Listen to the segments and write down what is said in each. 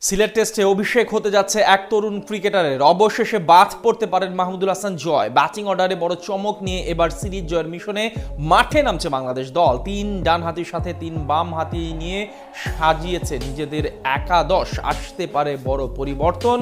সিলেট টেস্টে অভিষেক হতে যাচ্ছে এক তরুণ ক্রিকেটারের। অবশেষে বাদ পড়তে পারেন মাহমুদুল হাসান জয়। ব্যাটিং অর্ডারে বড় চমক নিয়ে এবার সিরিজ জয়ের মিশনে মাঠে নামছে বাংলাদেশ দল। ৩ ডান হাতির সাথে ৩ বাম হাতি নিয়ে সাজিয়েছে নিজেদের একাদশ। আসতে পারে বড় পরিবর্তন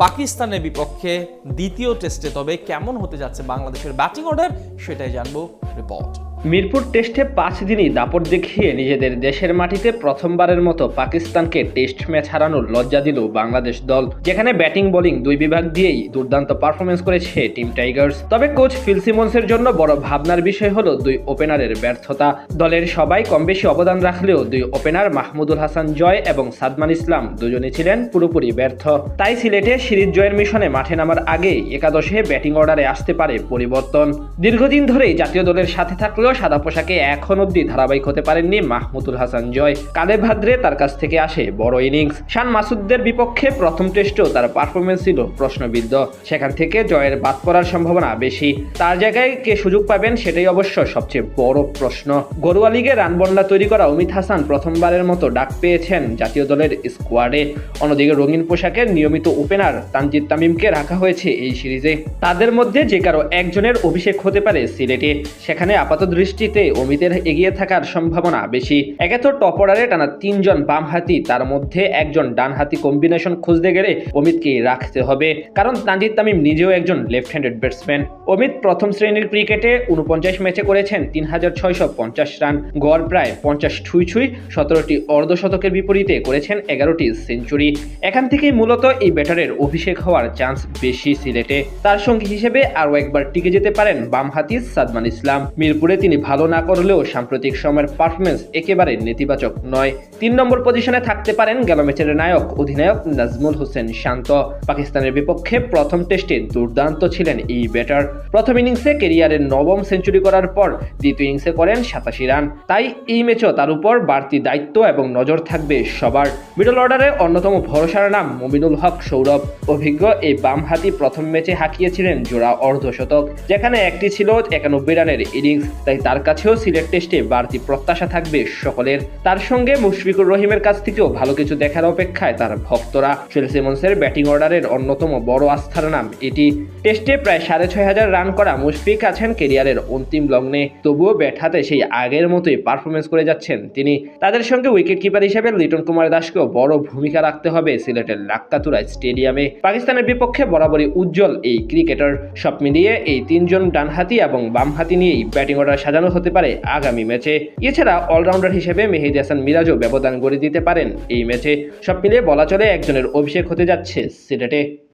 পাকিস্তানের বিপক্ষে দ্বিতীয় টেস্টে। তবে কেমন হতে যাচ্ছে বাংলাদেশের ব্যাটিং অর্ডার, সেটাই জানবো রিপোর্ট। মিরপুর টেস্টে 5 দিনই দাপট দেখিয়ে নিজেদের দেশের মাটিতে প্রথমবারের মতো পাকিস্তানকে টেস্ট ম্যাচ হারানোর লজ্জা দিল বাংলাদেশ দল, যেখানে ব্যাটিং বোলিং দুই বিভাগ দিয়েই দুর্দান্ত পারফরমেন্স করেছে টিম টাইগার্স। তবে কোচ ফিল সিমন্সের জন্য বড় ভাবনার বিষয় হলো দুই ওপেনারের ব্যর্থতা। দলের সবাই কম বেশি অবদান রাখলেও দুই ওপেনার মাহমুদুল হাসান জয় এবং সাদমান ইসলাম দুজনই ছিলেন পুরোপুরি ব্যর্থ। তাই সিলেটে সিরিজ জয়ের মিশনে মাঠে নামার আগে একাদশে ব্যাটিং অর্ডারে আসতে পারে পরিবর্তন। দীর্ঘদিন ধরেই জাতীয় দলের সাথে থাকলেও সাদা পোশাকে এখন অব্দি ধারাবাহিক হতে পারেননি মাহমুদুল হাসান জয়। কালে ভাদ্রে তার কাছ থেকে আসে বড় ইনিংস। শান মাসুদদের বিপক্ষে প্রথম টেস্টেও তার পারফরমেন্স ছিল প্রশ্নবিদ্ধ। সেখান থেকে জয়ের বাদ পড়ার সম্ভাবনা বেশি। তার জায়গায় কে সুযোগ পাবেন সেটাই অবশ্য সবচেয়ে বড় প্রশ্ন। ঘরোয়া লিগে রান বন্যা তৈরি করা অমিত হাসান প্রথমবারের মতো ডাক পেয়েছেন জাতীয় দলের স্কোয়াডে। অন্যদিকে রঙিন পোশাকের নিয়মিত ওপেনার তানজিদ তামিমকে রাখা হয়েছে এই সিরিজে। তাদের মধ্যে যে কারো একজনের অভিষেক হতে পারে সিলেটে। সেখানে আপাত দৃষ্টিতে অমিতের এগিয়ে থাকার সম্ভাবনা বেশি। একে তো টপ অর্ডারে টানা 3 জন বামহাতি, তার মধ্যে একজন ডানহাতি কম্বিনেশন খুঁজতে গেলে অমিতকে রাখতে হবে, কারণ তানজিদ তামিম নিজেও একজন লেফট হ্যান্ডেড ব্যাটসম্যান। অমিত প্রথম শ্রেণীর ক্রিকেটে 49 ম্যাচে করেছেন 3650 রান, গড় প্রায় 50 ছুঁই। 17টি অর্ধশতকের বিপরীতে করেছেন 11টি সেঞ্চুরি। এখান থেকেই মূলত এই ব্যাটারের অভিষেক হওয়ার চান্স বেশি সিলেটে। তার সঙ্গী হিসেবে আরও একবার টিকে যেতে পারেন বামহাতি সাদমান ইসলাম। মিরপুরে তিনি ভালো না করলেও সাম্প্রতিক সময়ের পারফরমেন্স একেবারে নেতিবাচক নয়। 3 নম্বর পজিশনে থাকতে পারেন গেল ম্যাচের নায়ক অধিনায়ক নাজমুল হোসেন শান্ত। পাকিস্তানের বিপক্ষে প্রথম টেস্টে দুর্দান্ত ছিলেন এই ব্যাটার। প্রথম ইনিংসে ক্যারিয়ারের 9ম সেঞ্চুরি করার পর দ্বিতীয় ইনিংসে করেন 87 রান। তাই এই ম্যাচও তার উপর বাড়তি দায়িত্ব এবং নজর থাকবে সবার। মিডল অর্ডারে অন্যতম ভরসার নাম মুমিনুল হক সৌরভ। অভিজ্ঞ এই বামহাতি প্রথম ম্যাচে হাঁকিয়েছিলেন জোড়া অর্ধশতক, যেখানে একটি ছিল 91 রানের ইনিংস। তাই তার কাছেও সিলেট টেস্টে বাড়তি প্রত্যাশা থাকবে সকলের। তার সঙ্গে মুশফিকুর রহিমের কাছ থেকেও ভালো কিছু দেখার অপেক্ষায় তার ভক্তরা। ফিল সিমন্সের ব্যাটিং অর্ডারের অন্যতম বড় আস্থার নাম এটি। টেস্টে প্রায় 6500 রান করা মুশফিক আছেন ক্যারিয়ারের অন্তিম লগ্নে, তবুও ব্যাট হাতে সেই আগের মতোই পারফরমেন্স করে যাচ্ছেন তিনি। তাদের সঙ্গে উইকেট কিপার হিসেবে লিটন কুমার দাসকেও বড় ভূমিকা রাখতে হবে সিলেটের লাক্কাতুরা স্টেডিয়ামে। পাকিস্তানের বিপক্ষে বরাবরই উজ্জ্বল এই ক্রিকেটার। সব মিলিয়ে এই 3 জন ডানহাতি এবং বামহাতি নিয়েই ব্যাটিং অর্ডার সাজানো হতে পারে আগামী ম্যাচে। এছাড়া অলরাউন্ডার হিসেবে মেহেদী হাসান মিরাজও ব্যবধান গড়ে দিতে পারেন এই ম্যাচে। সব মিলিয়ে বলা চলে একজনের অভিষেক হতে যাচ্ছে সিলেটে।